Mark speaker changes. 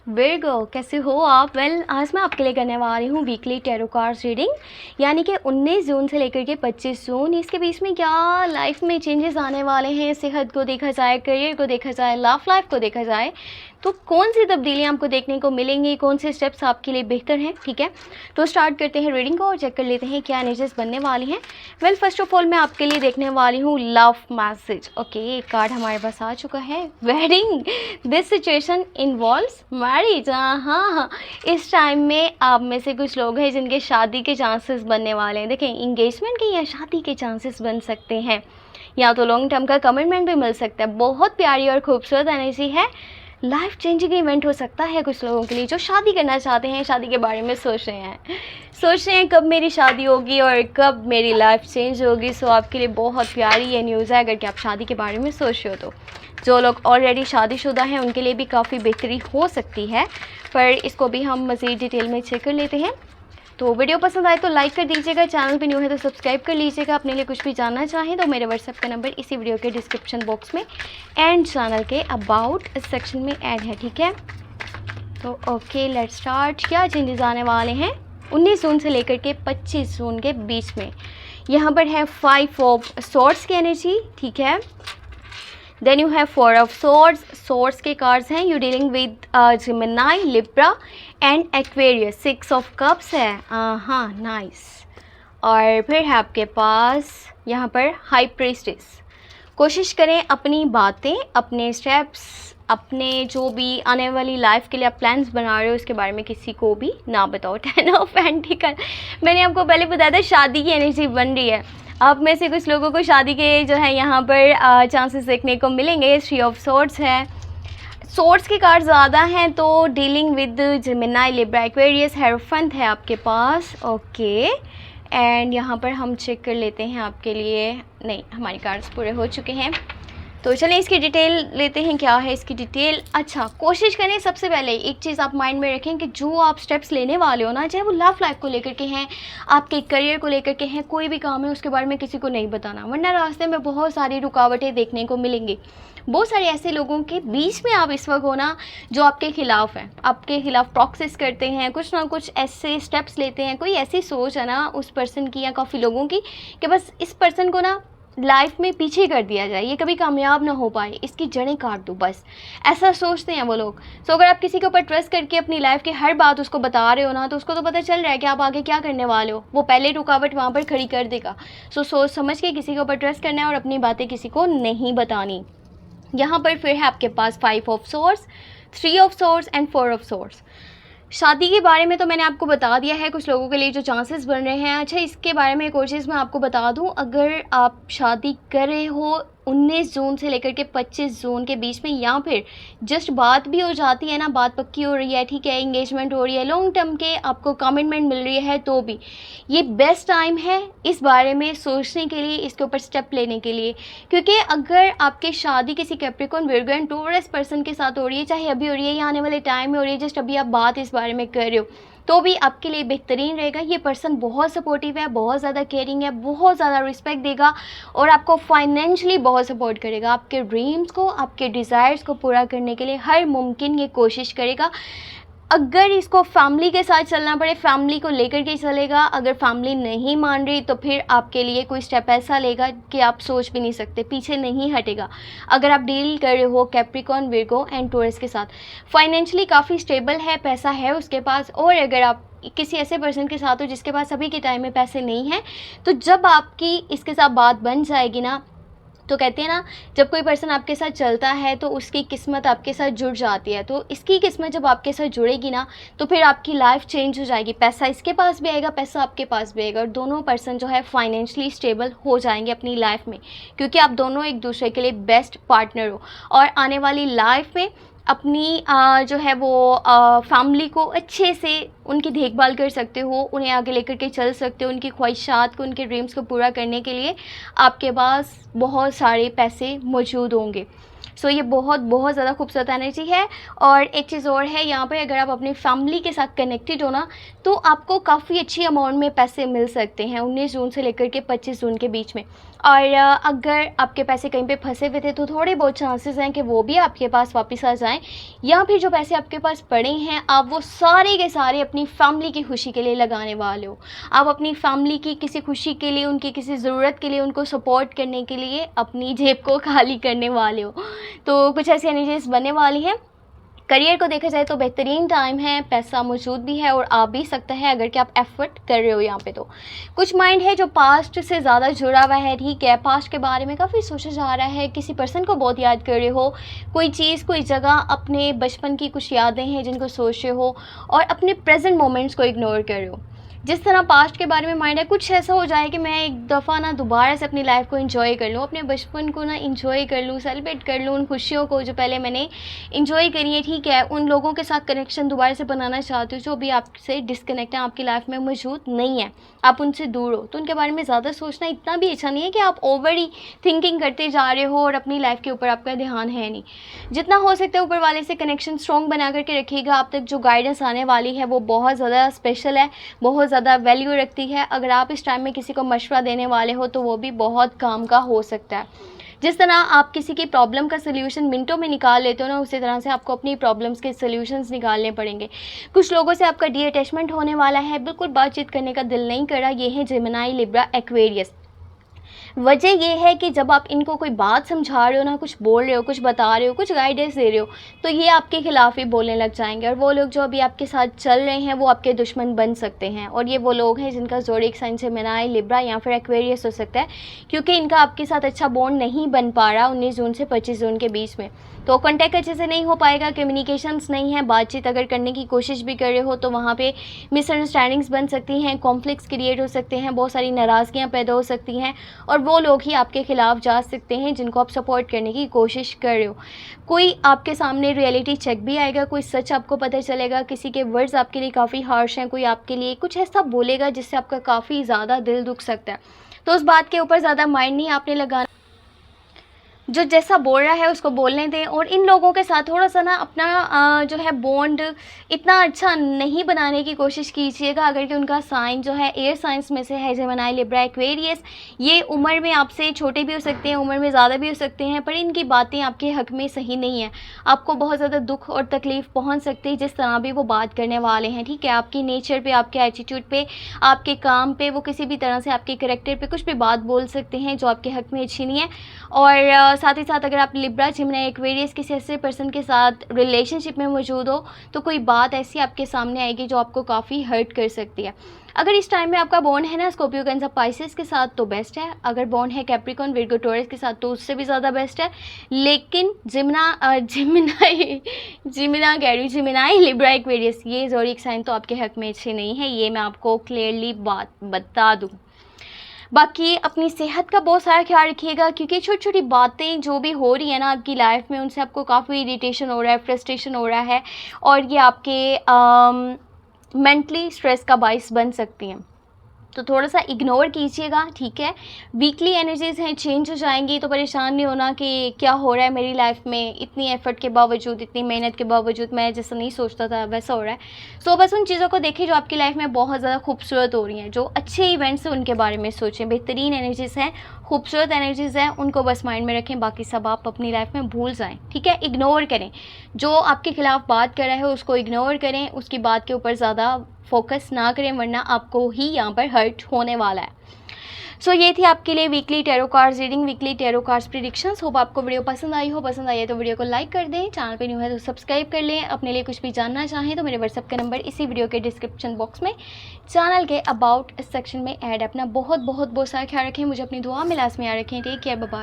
Speaker 1: Virgo, कैसे हो आप? आज मैं आपके लिए करने वाली हूँ वीकली टैरो कार्ड्स रीडिंग, यानी कि 19 जून से लेकर के 25 जून, इसके बीच में क्या लाइफ में चेंजेस आने वाले हैं। सेहत को देखा जाए, करियर को देखा जाए, लव लाइफ को देखा जाए, तो कौन सी तब्दीलियाँ आपको देखने को मिलेंगी, कौन से स्टेप्स आपके लिए बेहतर हैं। ठीक है, तो स्टार्ट करते हैं रीडिंग को और चेक कर लेते हैं क्या एनर्जीज बनने वाली हैं। फर्स्ट ऑफ ऑल मैं आपके लिए देखने वाली हूँ लव मैसेज। ओके, एक कार्ड हमारे पास आ चुका है, wedding. This situation involves marriage. हाँ, इस टाइम में आप में से कुछ लोग हैं जिनके शादी के चांसेस बनने वाले हैं। देखें, इंगेजमेंट के या शादी के चांसेस बन सकते हैं, या तो लॉन्ग टर्म का कमिटमेंट भी मिल सकता है। बहुत प्यारी और खूबसूरत एनर्जी है। लाइफ चेंजिंग इवेंट हो सकता है कुछ लोगों के लिए जो शादी करना चाहते हैं, शादी के बारे में सोच रहे हैं कब मेरी शादी होगी और कब मेरी लाइफ चेंज होगी। सो आपके लिए बहुत प्यारी ये न्यूज़ है अगर कि आप शादी के बारे में सोच रहे हो। तो जो लोग ऑलरेडी शादीशुदा हैं उनके लिए भी काफ़ी बेहतरी हो सकती है, पर इसको भी हम मज़ीद डिटेल में चेक कर लेते हैं। तो वीडियो पसंद आए तो लाइक कर दीजिएगा, चैनल पे न्यू है तो सब्सक्राइब कर लीजिएगा। अपने लिए कुछ भी जानना चाहें तो मेरे व्हाट्सएप का नंबर इसी वीडियो के डिस्क्रिप्शन बॉक्स में एंड चैनल के अबाउट सेक्शन में ऐड है। ठीक है, तो ओके लेट्स स्टार्ट। क्या चेंजेस आने वाले हैं 19 जून से लेकर के 25 जून के बीच में? यहाँ पर है 5 ऑफ सॉर्ड्स की एनर्जी। ठीक है, then you have 4 of swords के कार्ड्स हैं। You dealing with Gemini, Libra and Aquarius. 6 of cups है। हाँ, नाइस। और फिर है आपके पास यहाँ पर हाई प्रीस्टेस। कोशिश करें अपनी बातें, अपने स्टेप्स, अपने जो भी आने वाली लाइफ के लिए आप प्लान्स बना रहे हो उसके बारे में किसी को भी ना बताओ। 10 ऑफ पेंटिकल, मैंने आपको पहले बताया था शादी की एनर्जी बन रही है। आप में से कुछ लोगों को शादी के जो है यहाँ पर चांसेस देखने को मिलेंगे। 3 ऑफ सॉर्ड्स है। सॉर्ड्स के कार्ड ज़्यादा हैं तो dealing with Gemini, Libra, Aquarius, hierophant है आपके पास। ओके, एंड यहाँ पर हम चेक कर लेते हैं आपके लिए। नहीं, हमारे कार्ड्स पूरे हो चुके हैं, तो चलिए इसकी डिटेल लेते हैं। क्या है इसकी डिटेल? अच्छा, कोशिश करें सबसे पहले एक चीज़ आप माइंड में रखें कि जो आप स्टेप्स लेने वाले हो ना, चाहे वो लव लाइफ को लेकर के हैं, आपके करियर को लेकर के हैं, कोई भी काम है उसके बारे में किसी को नहीं बताना, वरना रास्ते में बहुत सारी रुकावटें देखने को मिलेंगी। बहुत सारे ऐसे लोगों के बीच में आप इस वक्त हो ना जो आपके खिलाफ हैं, आपके खिलाफ प्रॉक्सिस करते हैं, कुछ ना कुछ ऐसे स्टेप्स लेते हैं। कोई ऐसी सोच है ना उस पर्सन की या काफ़ी लोगों की कि बस इस पर्सन को ना लाइफ में पीछे कर दिया जाए, ये कभी कामयाब ना हो पाए, इसकी जड़ें काट दो, बस ऐसा सोचते हैं वो लोग। सो अगर आप किसी के ऊपर ट्रस्ट करके अपनी लाइफ की हर बात उसको बता रहे हो ना, तो उसको तो पता चल रहा है कि आप आगे क्या करने वाले हो। वो पहले रुकावट वहाँ पर खड़ी कर देगा। सो सोच समझ के किसी के ऊपर ट्रस्ट करना है और अपनी बातें किसी को नहीं बतानी। यहाँ पर फिर है आपके पास 5 of swords, 3 of swords and 4 of swords. शादी के बारे में तो मैंने आपको बता दिया है कुछ लोगों के लिए जो चांसेस बन रहे हैं। अच्छा, इसके बारे में एक और चीज़ मैं आपको बता दूं, अगर आप शादी कर रहे हो 19 जून से लेकर के 25 जून के बीच में, या फिर जस्ट बात भी हो जाती है ना, बात पक्की हो रही है, ठीक है, एंगेजमेंट हो रही है, लॉन्ग टर्म के आपको कमिटमेंट मिल रही है, तो भी ये बेस्ट टाइम है इस बारे में सोचने के लिए, इसके ऊपर स्टेप लेने के लिए। क्योंकि अगर आपकी शादी किसी Capricorn, Virgo and taurus person के साथ हो रही है, चाहे अभी हो रही है या आने वाले टाइम में हो रही है, जस्ट अभी आप बात इस बारे में कर रहे हो, तो भी आपके लिए बेहतरीन रहेगा। ये पर्सन बहुत सपोर्टिव है, बहुत ज़्यादा केयरिंग है, बहुत ज़्यादा रिस्पेक्ट देगा और आपको फाइनेंशियली बहुत सपोर्ट करेगा। आपके ड्रीम्स को, आपके डिज़ायर्स को पूरा करने के लिए हर मुमकिन ये कोशिश करेगा। अगर इसको फैमिली के साथ चलना पड़े, फैमिली को लेकर के चलेगा। अगर फैमिली नहीं मान रही तो फिर आपके लिए कोई स्टेप ऐसा लेगा कि आप सोच भी नहीं सकते, पीछे नहीं हटेगा। अगर आप डील कर रहे हो कैप्रिकॉर्न, विर्गो एंड टॉरस के साथ, फाइनेंशियली काफ़ी स्टेबल है, पैसा है उसके पास। और अगर आप किसी ऐसे पर्सन के साथ हो जिसके पास अभी के टाइम में पैसे नहीं हैं, तो जब आपकी इसके साथ बात बन जाएगी ना, तो कहते हैं ना, जब कोई पर्सन आपके साथ चलता है तो उसकी किस्मत आपके साथ जुड़ जाती है। तो इसकी किस्मत जब आपके साथ जुड़ेगी ना, तो फिर आपकी लाइफ चेंज हो जाएगी। पैसा इसके पास भी आएगा, पैसा आपके पास भी आएगा, और दोनों पर्सन जो है फाइनेंशियली स्टेबल हो जाएंगे अपनी लाइफ में, क्योंकि आप दोनों एक दूसरे के लिए बेस्ट पार्टनर हो। और आने वाली लाइफ में अपनी जो है वो फैमिली को अच्छे से उनकी देखभाल कर सकते हो, उन्हें आगे लेकर के चल सकते हो। उनकी ख्वाहिशात को, उनके ड्रीम्स को पूरा करने के लिए आपके पास बहुत सारे पैसे मौजूद होंगे। सो ये बहुत बहुत ज़्यादा खूबसूरत एनर्जी है। और एक चीज़ और है यहाँ पे, अगर आप अपनी फैमिली के साथ कनेक्टेड हो ना, तो आपको काफ़ी अच्छी अमाउंट में पैसे मिल सकते हैं 19 जून से लेकर के 25 जून के बीच में। और अगर आपके पैसे कहीं पे फंसे हुए थे तो थोड़े बहुत चांसेस हैं कि वो भी आपके पास वापस आ जाएं, या फिर जो पैसे आपके पास पड़े हैं आप वो सारे के सारे अपनी फैमिली की खुशी के लिए लगाने वाले हो। आप अपनी फैमिली की किसी खुशी के लिए, उनकी किसी ज़रूरत के लिए, उनको सपोर्ट करने के लिए अपनी जेब को खाली करने वाले हो। तो कुछ ऐसी एनर्जीज बनने वाली हैं। करियर को देखा जाए तो बेहतरीन टाइम है, पैसा मौजूद भी है और आ भी सकता है अगर कि आप एफर्ट कर रहे हो यहाँ पे। तो कुछ माइंड है जो पास्ट से ज़्यादा जुड़ा हुआ है, ठीक है, पास्ट के बारे में काफ़ी सोचा जा रहा है, किसी पर्सन को बहुत याद कर रहे हो, कोई चीज़, कोई जगह, अपने बचपन की कुछ यादें हैं जिनको सोच रहे हो और अपने प्रेजेंट मोमेंट्स को इग्नोर कर रहे हो। जिस तरह पास्ट के बारे में माइंड है, कुछ ऐसा हो जाए कि मैं एक दफ़ा ना दोबारा से अपनी लाइफ को एंजॉय कर लूँ, अपने बचपन को ना एंजॉय कर लूँ, सेलिब्रेट कर लूँ उन खुशियों को जो पहले मैंने एंजॉय करी है, ठीक है, उन लोगों के साथ कनेक्शन दोबारा से बनाना चाहती हूँ जो भी आपसे डिस्कनेक्ट हैं, आपकी लाइफ में मौजूद नहीं है, आप उनसे दूर हो। तो उनके बारे में ज़्यादा सोचना इतना भी अच्छा नहीं है कि आप ओवर ही थिंकिंग करते जा रहे हो और अपनी लाइफ के ऊपर आपका ध्यान है नहीं। जितना हो सकता है ऊपर वाले से कनेक्शन स्ट्रॉन्ग बना करके रखिएगा। आप तक जो गाइडेंस आने वाली है वो बहुत ज़्यादा स्पेशल है, बहुत ज़्यादा वैल्यू रखती है। अगर आप इस टाइम में किसी को मशवरा देने वाले हो तो वो भी बहुत काम का हो सकता है। जिस तरह आप किसी की प्रॉब्लम का सल्यूशन मिनटों में निकाल लेते हो ना, उसी तरह से आपको अपनी प्रॉब्लम्स के सल्यूशंस निकालने पड़ेंगे। कुछ लोगों से आपका डी अटैचमेंट होने वाला है, बिल्कुल बातचीत करने का दिल नहीं कर रहा। ये है जेमिनी, लिब्रा, एक्वेरियस। वजह यह है कि जब आप इनको कोई बात समझा रहे हो ना, कुछ बोल रहे हो, कुछ बता रहे हो, कुछ गाइडेंस दे रहे हो, तो ये आपके खिलाफ ही बोलने लग जाएंगे और वो लोग जो अभी आपके साथ चल रहे हैं वो आपके दुश्मन बन सकते हैं। और ये वो लोग हैं जिनका ज़ोडिएक साइन जेमिनी, लिब्रा या फिर एक्वेरियस हो सकता है, क्योंकि इनका आपके साथ अच्छा बॉन्ड नहीं बन पा रहा 19 जून से 25 जून के बीच में। तो कॉन्टैक्ट अच्छे से नहीं हो पाएगा, कम्युनिकेशंस नहीं है, बातचीत अगर करने की कोशिश भी कर रहे हो तो वहाँ पे मिसअंडरस्टैंडिंग्स बन सकती हैं, कॉन्फ्लिक्ट्स क्रिएट हो सकते हैं, बहुत सारी नाराज़गियाँ पैदा हो सकती हैं और वो लोग ही आपके खिलाफ जा सकते हैं जिनको आप सपोर्ट करने की कोशिश कर रहे हो। कोई आपके सामने रियलिटी चेक भी आएगा, कोई सच आपको पता चलेगा, किसी के वर्ड्स आपके लिए काफ़ी हार्श हैं, कोई आपके लिए कुछ ऐसा बोलेगा जिससे आपका काफ़ी ज़्यादा दिल दुख सकता है। तो उस बात के ऊपर ज़्यादा माइंड नहीं आपने लगाना, जो जैसा बोल रहा है उसको बोलने दें। और इन लोगों के साथ थोड़ा सा ना अपना जो है बॉन्ड इतना अच्छा नहीं बनाने की कोशिश कीजिएगा अगर कि उनका साइन जो है एयर साइंस में से है, जेमिनी, लिब्रा, एक्वेरियस। ये उम्र में आपसे छोटे भी हो सकते हैं, उम्र में ज़्यादा भी हो सकते हैं, पर इनकी बातें आपके हक़ में सही नहीं है, आपको बहुत ज़्यादा दुख और तकलीफ़ पहुँच सकती है जिस तरह भी वो बात करने वाले हैं, ठीक है। आपकी नेचर पर, आपके एटीट्यूड पर, आपके काम पर, वो किसी भी तरह से आपके करैक्टर पर कुछ भी बात बोल सकते हैं जो आपके हक़ में अच्छी नहीं है। और साथ ही साथ अगर आप लिब्रा, जेमिनी, एक्वेरियस किसी ऐसे पर्सन के साथ रिलेशनशिप में मौजूद हो तो कोई बात ऐसी आपके सामने आएगी जो आपको काफ़ी हर्ट कर सकती है। अगर इस टाइम में आपका बॉन्ड है ना स्कॉर्पियो, कैंसर, पाइसेस के साथ तो बेस्ट है। अगर बॉन्ड है कैप्रिकॉर्न, विर्गो, टॉरस के साथ तो उससे भी ज़्यादा बेस्ट है। लेकिन जेमिनी, लिब्रा, एक्वेरियस ये ज़ोडिएक साइन तो आपके हक़ में अच्छे नहीं है, ये मैं आपको क्लियरली बात बता दूँ। बाकी अपनी सेहत का बहुत सारा ख्याल रखिएगा क्योंकि छोटी छोटी बातें जो भी हो रही है ना आपकी लाइफ में, उनसे आपको काफ़ी इरिटेशन हो रहा है, फ्रस्ट्रेशन हो रहा है और ये आपके मेंटली स्ट्रेस का बाइस बन सकती हैं। तो थोड़ा सा इग्नोर कीजिएगा, ठीक है। वीकली एनर्जीज़ हैं, चेंज हो जाएंगी, तो परेशान नहीं होना कि क्या हो रहा है मेरी लाइफ में, इतनी एफर्ट के बावजूद, इतनी मेहनत के बावजूद मैं जैसा नहीं सोचता था वैसा हो रहा है। सो बस उन चीज़ों को देखें जो आपकी लाइफ में बहुत ज़्यादा खूबसूरत हो रही हैं, जो अच्छे इवेंट्स हैं उनके बारे में सोचें। बेहतरीन एनर्जीज़ हैं, खूबसूरत एनर्जीज़ हैं, उनको बस माइंड में रखें, बाकी सब आप अपनी लाइफ में भूल जाएँ, ठीक है। इग्नोर करें, जो आपके खिलाफ बात कर रहा है उसको इग्नोर करें, उसकी बात के ऊपर ज़्यादा फोकस ना करें वरना आपको ही यहाँ पर हर्ट होने वाला है। सो ये थी आपके लिए weekly tarot cards reading, weekly tarot cards predictions. Hope आपको वीडियो पसंद आई हो, पसंद आई है तो वीडियो को लाइक कर दें, चैनल पे न्यू है तो सब्सक्राइब कर लें। अपने लिए कुछ भी जानना चाहें तो मेरे व्हाट्सएप का नंबर इसी वीडियो के डिस्क्रिप्शन बॉक्स में, चैनल के अबाउट सेक्शन में ऐड। अपना बहुत बहुत बहुत सारा ख्याल रखें, मुझे अपनी दुआ में लास्ट में याद रखें। Take care, bye bye.